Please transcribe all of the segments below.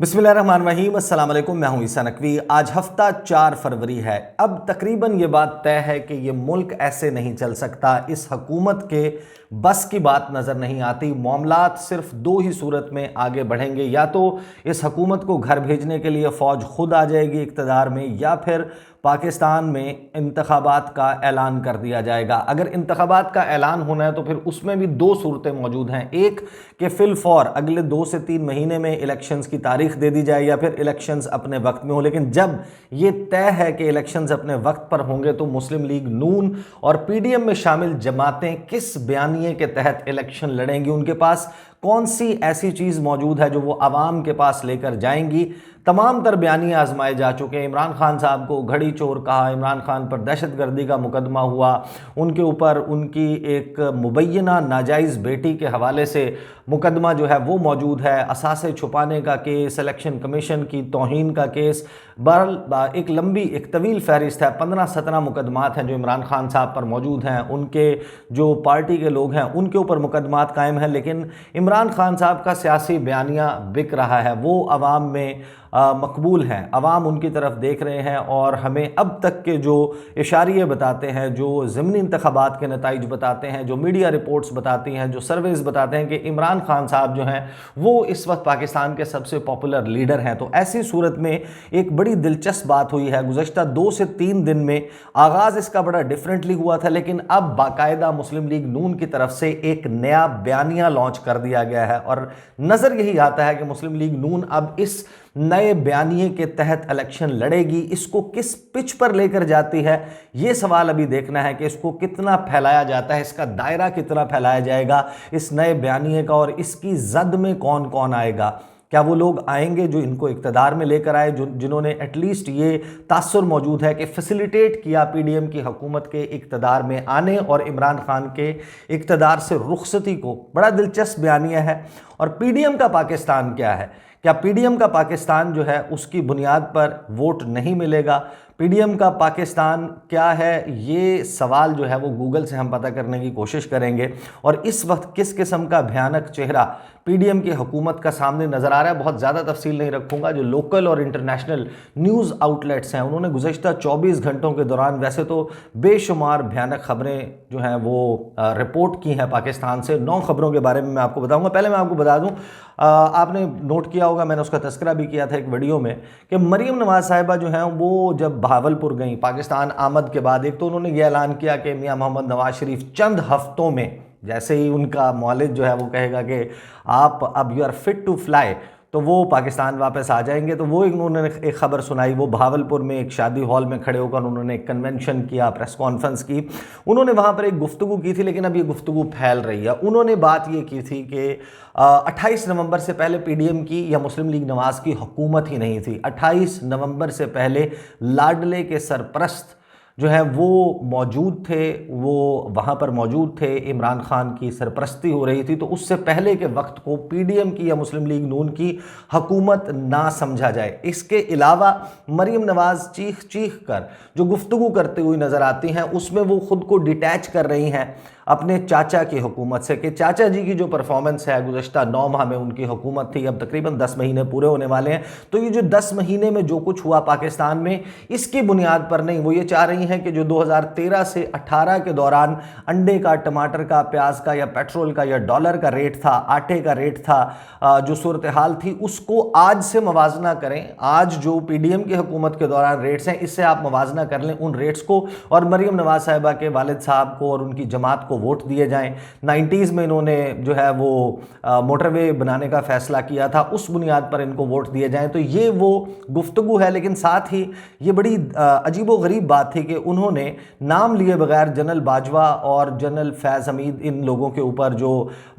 बिस्मिल्लाहिर्रहमानिर्रहीम, अस्सलाम वालेकुम। मैं हूं ईसा नकवी। आज हफ्ता 4 फरवरी है। अब तकरीबन ये बात तय है कि ये मुल्क ऐसे नहीं चल सकता। इस हुकूमत के बस की बात नज़र नहीं आती। मामलात सिर्फ दो ही सूरत में आगे बढ़ेंगे, या तो इस हुकूमत को घर भेजने के लिए फ़ौज खुद आ जाएगी इक़्तिदार में, या फिर पाकिस्तान में इंतखाबात का ऐलान कर दिया जाएगा। अगर इंतखाबात का ऐलान होना है तो फिर उसमें भी दो सूरतें मौजूद हैं। एक कि फिल फौर अगले 2 से 3 महीने में इलेक्शंस की तारीख दे दी जाए, या फिर इलेक्शंस अपने वक्त में हो। लेकिन जब ये तय है कि इलेक्शंस अपने वक्त पर होंगे तो मुस्लिम लीग नून और पीडीएम में शामिल जमातें किस बयानिए के तहत इलेक्शन लड़ेंगी, उनके पास कौन सी ऐसी चीज़ मौजूद है जो वो आवाम के पास लेकर जाएंगी। तमाम तर बयानी आजमाए जा चुके हैं। इमरान खान साहब को घड़ी चोर कहा, इमरान खान पर दहशतगर्दी का मुकदमा हुआ, उनके ऊपर उनकी एक मुबैना नाजायज़ बेटी के हवाले से मुकदमा जो है वो मौजूद है, असासे छुपाने का केस, इलेक्शन कमीशन की तौहीन का केस। बहरहाल एक लंबी एक तवील फहरिस्त है। 15-17 मुकदमात हैं जो इमरान खान साहब पर मौजूद हैं। उनके जो पार्टी के लोग हैं उनके ऊपर मुकदमात कायम हैं। लेकिन इमरान खान साहब का सियासी बयानिया बिक रहा है, वो आवाम में मकबूल हैं, अवाम उनकी तरफ देख रहे हैं। और हमें अब तक के जो इशारे बताते हैं, जो ज़िमनी इंतखाबात के नताइज बताते हैं, जो मीडिया रिपोर्ट्स बताती हैं, जो सर्वेस बताते हैं कि इमरान खान साहब जो हैं वो इस वक्त पाकिस्तान के सबसे पॉपुलर लीडर हैं। तो ऐसी सूरत में एक बड़ी दिलचस्प बात हुई है। गुज़श्ता 2 से 3 दिन में आगाज़ इसका बड़ा डिफरेंटली हुआ था, लेकिन अब बाकायदा मुस्लिम लीग नून की तरफ से एक नया बयानिया लॉन्च कर दिया गया है। और नज़र यही आता है कि मुस्लिम लीग नून अब इस नए बयानिए के तहत इलेक्शन लड़ेगी। इसको किस पिच पर लेकर जाती है, ये सवाल अभी देखना है कि इसको कितना फैलाया जाता है, इसका दायरा कितना फैलाया जाएगा इस नए बयानिए का, और इसकी जद में कौन कौन आएगा। क्या वो लोग आएंगे जो इनको इक़्तिदार में लेकर आए, जिन्होंने एटलीस्ट ये तासुर मौजूद है कि फैसिलिटेट किया पीडीएम की हुकूमत के इक़्तिदार में आने और इमरान खान के इक़्तिदार से रुखसती को। बड़ा दिलचस्प बयानिया है। और पीडीएम का पाकिस्तान क्या है? क्या पीडीएम का पाकिस्तान जो है उसकी बुनियाद पर वोट नहीं मिलेगा? पीडीएम का पाकिस्तान क्या है, ये सवाल जो है वो गूगल से हम पता करने की कोशिश करेंगे। और इस वक्त किस किस्म का भयानक चेहरा पीडीएम की हुकूमत का सामने नज़र आ रहा है, बहुत ज़्यादा तफसील नहीं रखूंगा। जो लोकल और इंटरनेशनल न्यूज़ आउटलेट्स हैं उन्होंने गुज़श्ता 24 घंटों के दौरान वैसे तो बेशुमार भयानक खबरें जो हैं वो रिपोर्ट की हैं पाकिस्तान से। 9 खबरों के बारे में मैं आपको बताऊँगा। पहले मैं आपको बता दूँ, आपने नोट किया होगा, मैंने उसका तस्करा भी किया था एक वीडियो में, कि मरीम नवाज साहिबा जो हैं वो जब बहावलपुर गई पाकिस्तान आमद के बाद, एक तो उन्होंने ये ऐलान किया कि मियां मोहम्मद नवाज शरीफ चंद हफ्तों में, जैसे ही उनका मौलिद जो है वो कहेगा कि आप अब you are fit to fly, तो वो पाकिस्तान वापस आ जाएंगे। तो वो उन्होंने एक खबर सुनाई। वो बहावलपुर में एक शादी हॉल में खड़े होकर उन्होंने एक कन्वेंशन किया, प्रेस कॉन्फ्रेंस की। उन्होंने वहाँ पर एक गुफ्तगू की थी, लेकिन अब ये गुफ्तगू फैल रही है। उन्होंने बात ये की थी कि 28 नवंबर से पहले पीडीएम की या मुस्लिम लीग नवाज की हुकूमत ही नहीं थी। 28 नवंबर से पहले लाडले के सरपरस्त जो है वो मौजूद थे, वो वहाँ पर मौजूद थे, इमरान खान की सरपरस्ती हो रही थी। तो उससे पहले के वक्त को पीडीएम की या मुस्लिम लीग नून की हुकूमत ना समझा जाए। इसके अलावा मरीम नवाज चीख चीख कर जो गुफ्तगू करते हुए नज़र आती हैं उसमें वो ख़ुद को डिटैच कर रही हैं अपने चाचा की हुकूमत से, कि चाचा जी की जो परफॉर्मेंस है गुज़श्ता 9 माह में उनकी हुकूमत थी, अब तकरीबन 10 महीने पूरे होने वाले हैं। तो ये जो 10 महीने में जो कुछ हुआ पाकिस्तान में, इसकी बुनियाद पर नहीं, वो ये चाह रही हैं कि जो 2013 से 18 के दौरान अंडे का, टमाटर का, प्याज का या पेट्रोल का या डॉलर का रेट था, आटे का रेट था, जो सूरत हाल थी उसको आज से मवाजना करें। आज जो पीडीएम की हुकूमत के दौरान रेट्स हैं इससे आप मवाजना कर लें उन रेट्स को, और मरीम नवाज साहिबा के वालिद साहब को और उनकी जमात को वोट दिए जाएं। 90s में इन्होंने जो है वो मोटरवे बनाने का फैसला किया था, उस बुनियाद पर इनको वोट दिए जाएं। तो ये वो गुफ्तगू है। लेकिन साथ ही ये बड़ी अजीबो गरीब बात थी कि उन्होंने नाम लिए बगैर जनरल बाजवा और जनरल फैज़ हमीद, इन लोगों के ऊपर जो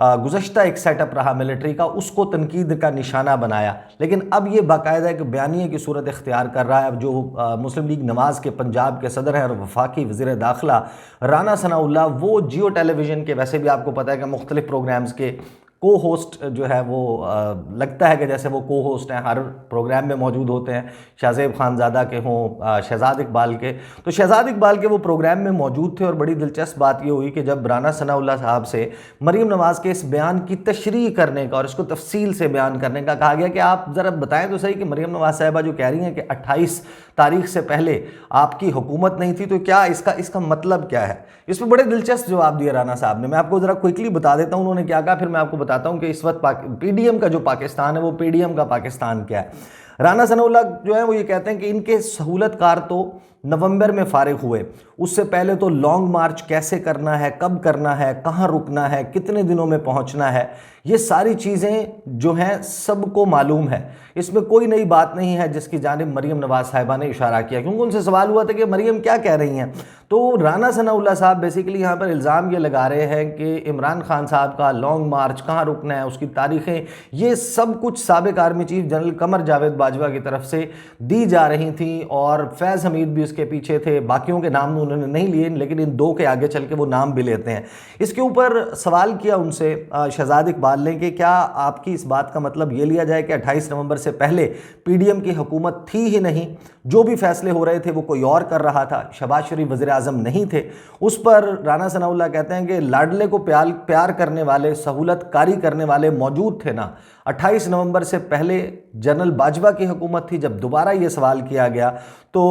गुज़श्ता एक सेटअप रहा मिलिट्री का, उसको तनकीद का निशाना बनाया। लेकिन अब ये बाकायदा एक बयानिए की सूरत इख्तियार कर रहा है। अब जो मुस्लिम लीग नवाज के पंजाब के सदर हैं और वफाकी वज़ीर दाखिला राना सनाउल्लाह, वो जियो टेलीविज़न के, वैसे भी आपको पता है कि मुख्तलिफ प्रोग्राम्स के को होस्ट जो है वो लगता है कि जैसे वो को होस्ट हैं, हर प्रोग्राम में मौजूद होते हैं, शाहज़ेब खानज़ादा के हों, शहजाद इकबाल के। तो शहजाद इकबाल के वो प्रोग्राम में मौजूद थे और बड़ी दिलचस्प बात ये हुई कि जब राना सनाउल्लाह साहब से मरीम नवाज़ के इस बयान की तशरीह करने का और इसको तफसील से बयान करने का कहा गया कि आप ज़रा बताएं तो सही कि मरीम नवाज़ साहिबा जो कह रही हैं कि 28 तारीख से पहले आपकी हुकूमत नहीं थी, तो क्या इसका मतलब क्या है। इस पर बड़े दिलचस्प जवाब दिए राना साहब ने। मैं आपको ज़रा क्विकली बता देता हूँ उन्होंने क्या कहा, फिर मैं आपको बताता हूँ कि इस वक्त पीडीएम का जो पाकिस्तान है वो पीडीएम का पाकिस्तान क्या है। राना सनाउल्लाह जो है वो ये कहते हैं कि इनके सहूलतकार तो नवंबर में फारिग हुए, उससे पहले तो लॉन्ग मार्च कैसे करना है, कब करना है, कहाँ रुकना है, कितने दिनों में पहुँचना है, ये सारी चीज़ें जो हैं सबको मालूम है। इसमें कोई नई बात नहीं है जिसकी जानिब मरीम नवाज़ साहिबा ने इशारा किया, क्योंकि उनसे सवाल हुआ था कि मरीम क्या कह रही हैं। तो राना सनाउल्लाह साहब बेसिकली यहाँ पर इल्ज़ाम ये लगा रहे हैं कि इमरान खान साहब का लॉन्ग मार्च कहाँ रुकना है, उसकी तारीखें, ये सब कुछ साबिक army chief general Qamar Javed Bajwa की तरफ से दी जा रही थी और फैज़ हमीद भी उसके पीछे थे। बाकियों के नाम उन्होंने नहीं लिए, लेकिन इन दो के आगे चल के वो नाम भी लेते हैं। इसके ऊपर सवाल किया उनसे शहजाद इकबाल ने कि क्या आपकी इस बात का मतलब ये लिया जाए कि 28 नवंबर से पहले पीडीएम की हुकूमत थी ही नहीं, जो भी फैसले हो रहे थे वो कोई और कर रहा था, शहबाज शरीफ वज़ीर आज़म नहीं थे। उस पर राना सनाउल्लाह कहते हैं कि लाडले को प्यार करने वाले, सहूलत कारी करने वाले मौजूद थे ना। 28 नवंबर से पहले जनरल बाजवा की हुकूमत थी। जब दोबारा ये सवाल किया गया तो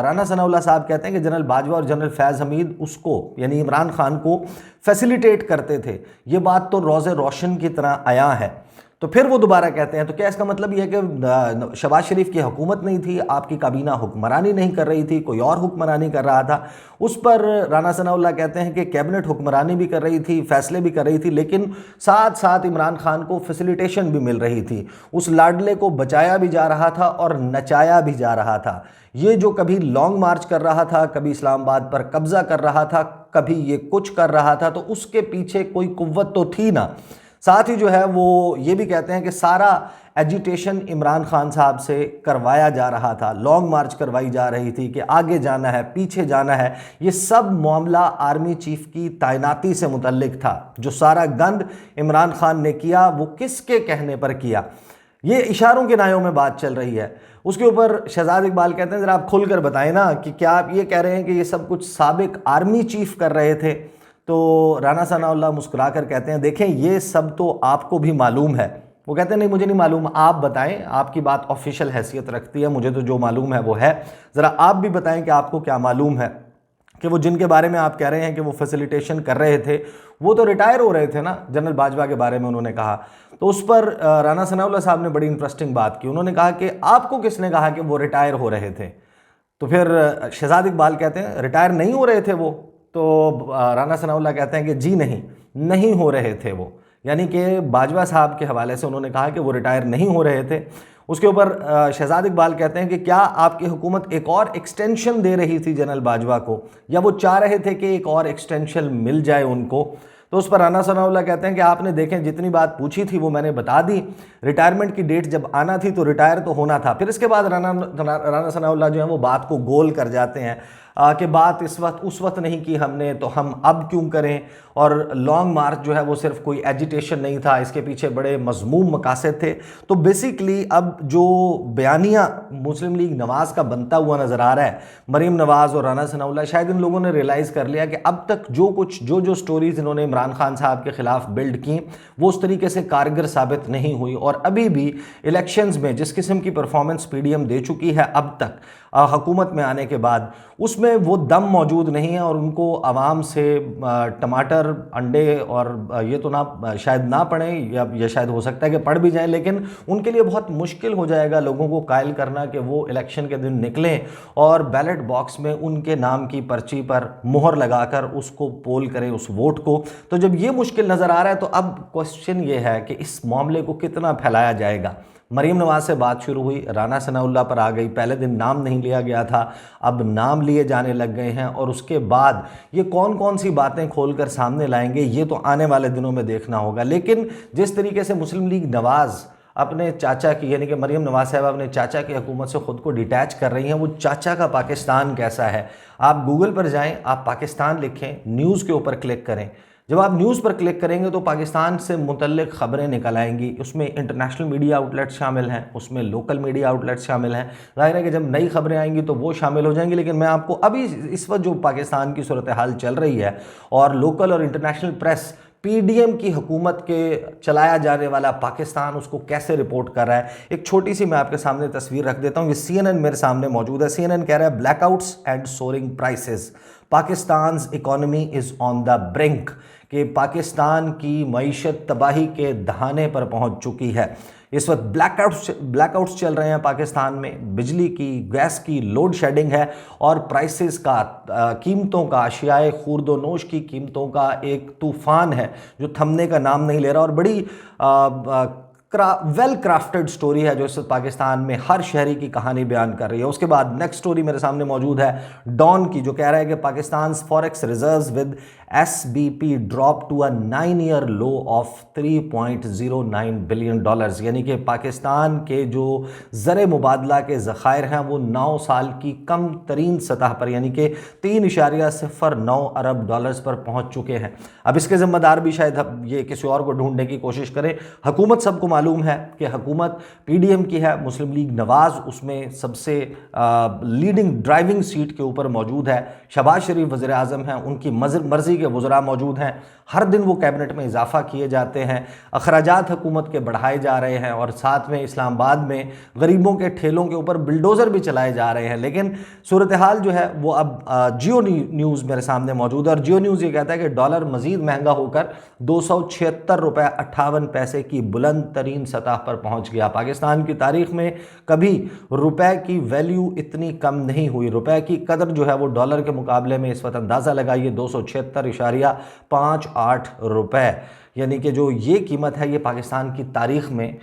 राना सनाउल्लाह साहब कहते हैं कि जनरल बाजवा और जनरल फैज़ हमीद उसको यानी इमरान खान को फैसिलिटेट करते थे। ये बात तो रोज़े रोशन की तरह आया है। तो फिर वो दोबारा कहते हैं तो क्या इसका मतलब यह है कि शहबाज शरीफ की हुकूमत नहीं थी, आपकी काबीना हुक्मरानी नहीं कर रही थी, कोई और हुक्मरानी कर रहा था। उस पर राना सनाउल्लाह कहते हैं कि कैबिनेट हुक्मरानी भी कर रही थी, फैसले भी कर रही थी, लेकिन साथ साथ इमरान खान को फैसिलिटेशन भी मिल रही थी। उस लाडले को बचाया भी जा रहा था और नचाया भी जा रहा था। ये जो कभी लॉन्ग मार्च कर रहा था, कभी इस्लामाबाद पर कब्जा कर रहा था, कभी ये कुछ कर रहा था, तो उसके पीछे कोई कुव्वत तो थी ना। साथ ही जो है वो ये भी कहते हैं कि सारा एजिटेशन इमरान खान साहब से करवाया जा रहा था, लॉन्ग मार्च करवाई जा रही थी कि आगे जाना है, पीछे जाना है। ये सब मामला आर्मी चीफ की तैनाती से मुतल्लिक था। जो सारा गंद इमरान खान ने किया वो किसके कहने पर किया, ये इशारों के नायों में बात चल रही है। उसके ऊपर शहजाद इकबाल कहते हैं ज़रा आप खुलकर बताएं ना कि क्या आप ये कह रहे हैं कि ये सब कुछ साबिक आर्मी चीफ कर रहे थे। तो राना सनाउल्लाह मुस्कुरा कर कहते हैं देखें ये सब तो आपको भी मालूम है। वो कहते हैं नहीं मुझे नहीं मालूम, आप बताएं, आपकी बात ऑफिशियल हैसियत रखती है, मुझे तो जो मालूम है वो है। ज़रा आप भी बताएं कि आपको क्या मालूम है कि वो जिनके बारे में आप कह रहे हैं कि वो फैसिलिटेशन कर रहे थे वो तो रिटायर हो रहे थे ना। जनरल बाजवा के बारे में उन्होंने कहा। तो उस पर राना सनाउल्लाह साहब ने बड़ी इंटरेस्टिंग बात की। उन्होंने कहा कि आपको किसने कहा कि वो रिटायर हो रहे थे। तो फिर शहजाद इकबाल कहते हैं रिटायर नहीं हो रहे थे वो। तो राना सनाउल्लाह कहते हैं कि जी नहीं हो रहे थे वो, यानी कि बाजवा साहब के हवाले से उन्होंने कहा कि वो रिटायर नहीं हो रहे थे। उसके ऊपर शहजाद इकबाल कहते हैं कि क्या आपकी हुकूमत एक और एक्सटेंशन दे रही थी जनरल बाजवा को, या वो चाह रहे थे कि एक और एक्सटेंशन मिल जाए उनको। तो उस पर राना सनाउल्लाह कहते हैं कि आपने देखें जितनी बात पूछी थी वो मैंने बता दी। रिटायरमेंट की डेट जब आना थी तो रिटायर तो होना था। फिर इसके बाद राना सनाउल्लाह जो है वो बात को गोल कर जाते हैं कि बात इस वक्त उस वक्त नहीं की हमने तो हम अब क्यों करें। और लॉन्ग मार्च जो है वो सिर्फ कोई एजिटेशन नहीं था, इसके पीछे बड़े मज़मूम मकासद थे। तो बेसिकली अब जो बयानिया मुस्लिम लीग नवाज़ का बनता हुआ नज़र आ रहा है, मरीम नवाज़ और राना सनाउल्लाह, शायद इन लोगों ने रियलाइज़ कर लिया कि अब तक जो स्टोरीज़ इन्होंने इमरान खान साहब के ख़िलाफ़ बिल्ड की वो उस तरीके से कारगर साबित नहीं हुई। और अभी भी इलेक्शंस में जिस किस्म की परफॉर्मेंस पीडीएम दे चुकी है अब तक हुकूमत में आने के बाद, उसमें वो दम मौजूद नहीं है। और उनको आवाम से टमाटर, अंडे और ये तो ना शायद ना पड़ें, या शायद हो सकता है कि पढ़ भी जाएं, लेकिन उनके लिए बहुत मुश्किल हो जाएगा लोगों को कायल करना कि वो इलेक्शन के दिन निकलें और बैलेट बॉक्स में उनके नाम की पर्ची पर मुहर लगाकर उसको पोल करें, उस वोट को। तो जब ये मुश्किल नज़र आ रहा है तो अब क्वेश्चन ये है कि इस मामले को कितना फैलाया जाएगा। मरीम नवाज़ से बात शुरू हुई, राना सनाउल्लाह पर आ गई। पहले दिन नाम नहीं लिया गया था, अब नाम लिए जाने लग गए हैं। और उसके बाद ये कौन कौन सी बातें खोलकर सामने लाएंगे ये तो आने वाले दिनों में देखना होगा। लेकिन जिस तरीके से मुस्लिम लीग नवाज़ अपने चाचा की, यानी कि मरीम नवाज़ साहब अपने चाचा की हुकूमत से ख़ुद को डिटैच कर रही हैं, वो चाचा का पाकिस्तान कैसा है। आप गूगल पर जाएँ, आप पाकिस्तान लिखें, न्यूज़ के ऊपर क्लिक करें, जब आप न्यूज़ पर क्लिक करेंगे तो पाकिस्तान से मुतल्लिक खबरें निकल आएंगी, उसमें इंटरनेशनल मीडिया आउटलेट्स शामिल हैं, उसमें लोकल मीडिया आउटलेट्स शामिल हैं। जाहिर है कि जब नई खबरें आएंगी तो वो शामिल हो जाएंगी, लेकिन मैं आपको अभी इस वक्त जो पाकिस्तान की सूरत हाल चल रही है और लोकल और इंटरनेशनल प्रेस पीडीएम की हुकूमत के चलाया जाने वाला पाकिस्तान उसको कैसे रिपोर्ट कर रहा है, एक छोटी सी मैं आपके सामने तस्वीर रख देता हूं। ये सीएनएन मेरे सामने मौजूद है। सीएनएन कह रहा है blackouts and soaring prices, Pakistan economy is on the brink, कि पाकिस्तान की मईशत तबाही के दहाने पर पहुंच चुकी है। इस वक्त ब्लैकआउट्स चल रहे हैं पाकिस्तान में, बिजली की, गैस की लोड शेडिंग है और प्राइसेस का, कीमतों का, अशियाए खुर्दोनोश की कीमतों का एक तूफान है जो थमने का नाम नहीं ले रहा। और बड़ी वेल क्राफ्टेड स्टोरी है जो इस पाकिस्तान में हर शहरी की कहानी बयान कर रही है। उसके बाद नेक्स्ट स्टोरी मेरे सामने मौजूद है डॉन की, जो कह रहा है कि Pakistan forex reserves with SBP drop to a 9-year low of $3.09 billion, यानी कि पाकिस्तान के जो ज़र मुबादला के ज़खायर हैं वो 9 साल की कम तरीन सतह पर यानी कि $3.09 अरब पर पहुंच चुके हैं। अब इसके ज़िम्मेदार भी शायद ये किसी और को ढूंढने की कोशिश करें। हुकूमत सबको मालूम है कि हुकूमत पीडीएम की है, मुस्लिम लीग नवाज़ उसमें सबसे लीडिंग ड्राइविंग सीट के ऊपर मौजूद है, शहबाज शरीफ वज़ीर आज़म हैं, उनकी मर्ज़ी के वज़रा मौजूद हैं, हर दिन वो कैबिनेट में इजाफा किए जाते हैं, अखराजात हुकूमत के बढ़ाए जा रहे हैं और साथ में इस्लामाबाद में गरीबों के ठेलों के ऊपर बुलडोज़र भी चलाए जा रहे हैं। लेकिन सूरत हाल जो है वो अब जियो न्यूज़ मेरे सामने मौजूद है और जियो न्यूज़ ये कहता है कि डॉलर मज़ीद महंगा होकर $276.58 की बुलंद तरीन सतह पर पहुंच गया। पाकिस्तान की तारीख में कभी रुपए की वैल्यू इतनी कम नहीं हुई। रुपए की कदर जो है वो डॉलर के मुकाबले में इस वक्त अंदाज़ा लगाइए 276.58 रुपए, यानी कि जो ये कीमत है ये पाकिस्तान की तारीख में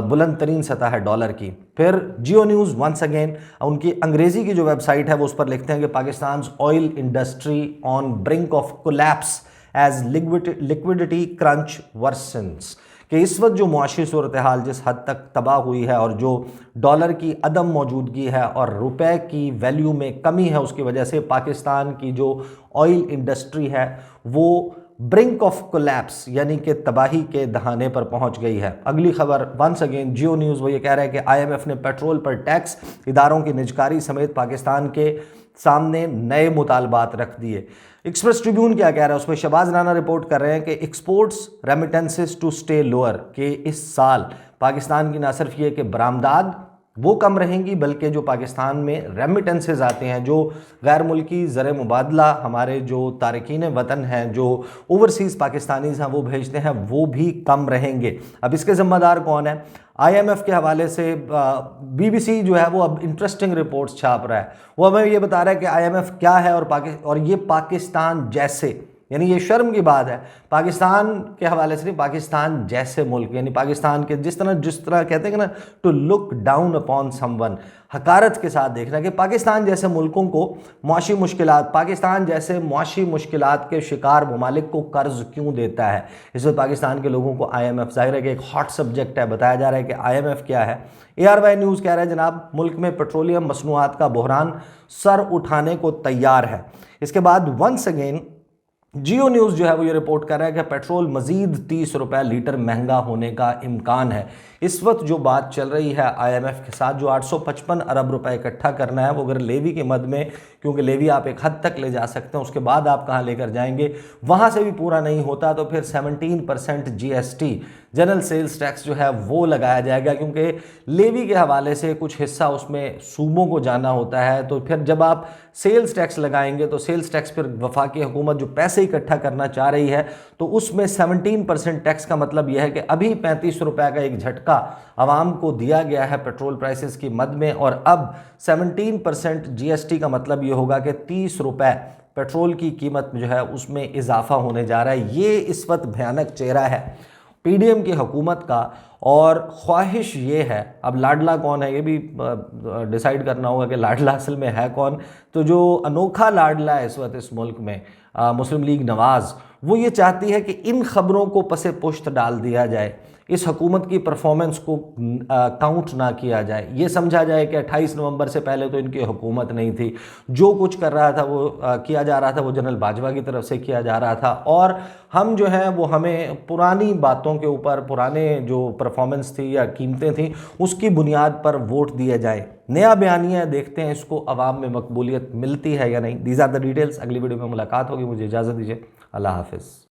बुलंद तरीन सतह है डॉलर की। फिर जियो न्यूज़ वंस अगेन उनकी अंग्रेज़ी की जो वेबसाइट है वो उस पर लिखते हैं कि Pakistan oil industry on brink of collapse as liquidity crunch worsens, कि इस वक्त जो मुआशी सूरत हाल जिस हद तक तबाह हुई है और जो डॉलर की अदम मौजूदगी है और रुपए की वैल्यू में कमी है उसकी वजह से पाकिस्तान की जो ऑयल इंडस्ट्री है वो ब्रिंक ऑफ कोलैप्स यानी कि तबाही के दहाने पर पहुंच गई है। अगली खबर वंस अगेन जियो न्यूज़ वो ये कह रहा है कि आईएमएफ ने पेट्रोल पर टैक्स, इदारों की निजकारी समेत पाकिस्तान के सामने नए मुतालबात रख दिए। एक्सप्रेस ट्रिब्यून क्या कह रहा है उसमें शहबाज राना रिपोर्ट कर रहे हैं कि exports remittances to stay lower, कि इस साल पाकिस्तान की ना सिर्फ ये कि बरामदाद वो कम रहेंगी बल्कि जो पाकिस्तान में रेमिटेंसेस आते हैं, जो गैर मुल्की ज़र मुबादला हमारे जो तारकीन वतन हैं, जो ओवरसीज़ पाकिस्तानीज़ हैं वो भेजते हैं, वो भी कम रहेंगे। अब इसके ज़िम्मेदार कौन है? आईएमएफ के हवाले से बीबीसी जो है वो अब इंटरेस्टिंग रिपोर्ट्स छाप रहा है। वो हमें ये बता रहा है कि आईएमएफ क्या है और ये पाकिस्तान जैसे, यानी ये शर्म की बात है, पाकिस्तान के हवाले से नहीं, पाकिस्तान जैसे मुल्क, यानी पाकिस्तान के जिस तरह कहते हैं ना to look down upon someone, हकारत के साथ देखना कि पाकिस्तान जैसे मुल्कों को मुआशी मुश्किलात, पाकिस्तान जैसे मुआशी मुश्किलात के शिकार ममालिक को कर्ज क्यों देता है। इस वक्त पाकिस्तान के लोगों को आईएमएफ, जाहिर है कि एक हॉट सब्जेक्ट है, बताया जा रहा है कि आईएमएफ क्या है। ARY न्यूज़ कह रहा है जनाब मुल्क में पेट्रोलियम मसनूआत का बहरान सर उठाने को तैयार है। इसके बाद वंस अगेन जियो न्यूज़ जो है वो ये रिपोर्ट कर रहा है कि पेट्रोल मजीद 30 रुपए लीटर महंगा होने का इम्कान है। इस वक्त जो बात चल रही है आईएमएफ के साथ, जो 855 अरब रुपए इकट्ठा करना है, वो अगर लेवी की मद में, क्योंकि लेवी आप एक हद तक ले जा सकते हैं, उसके बाद आप कहाँ लेकर जाएंगे, वहाँ से भी पूरा नहीं होता तो फिर 17% GST जनरल सेल्स टैक्स जो है वो लगाया जाएगा, क्योंकि लेवी के हवाले से कुछ हिस्सा उसमें सूबों को जाना होता है। तो फिर जब आप सेल्स टैक्स लगाएंगे तो सेल्स टैक्स पर वफाकी हुकूमत जो पैसे इकट्ठा करना चाह रही है तो उसमें 17% टैक्स का मतलब यह है कि अभी 35 रुपए का एक झटका आवाम को दिया गया है पेट्रोल प्राइसेस की मद में, और अब 17% GST का मतलब यह होगा कि 30 रुपए पेट्रोल की कीमत जो है उसमें इजाफा होने जा रहा है। ये इस वक्त भयानक चेहरा है पीडीएम की हुकूमत का, और ख्वाहिश ये है, अब लाडला कौन है ये भी डिसाइड करना होगा कि लाडला असल में है कौन। तो जो अनोखा लाडला है इस वक्त इस मुल्क में, मुस्लिम लीग नवाज़, वो ये चाहती है कि इन खबरों को पसे पुश्त डाल दिया जाए, इस हुकूमत की परफॉर्मेंस को काउंट ना किया जाए, ये समझा जाए कि 28 नवंबर से पहले तो इनकी हुकूमत नहीं थी, जो कुछ कर रहा था वो किया जा रहा था वो जनरल बाजवा की तरफ से किया जा रहा था, और हम जो है वो हमें पुरानी बातों के ऊपर, पुराने जो परफॉर्मेंस थी या कीमतें थी उसकी बुनियाद पर वोट दिए जाए। नया बयानिया देखते हैं इसको अवाम में मकबूलियत मिलती है या नहीं। These are the details. अगली वीडियो में मुलाकात होगी, मुझे इजाज़त दीजिए। अल्लाह हाफिज़।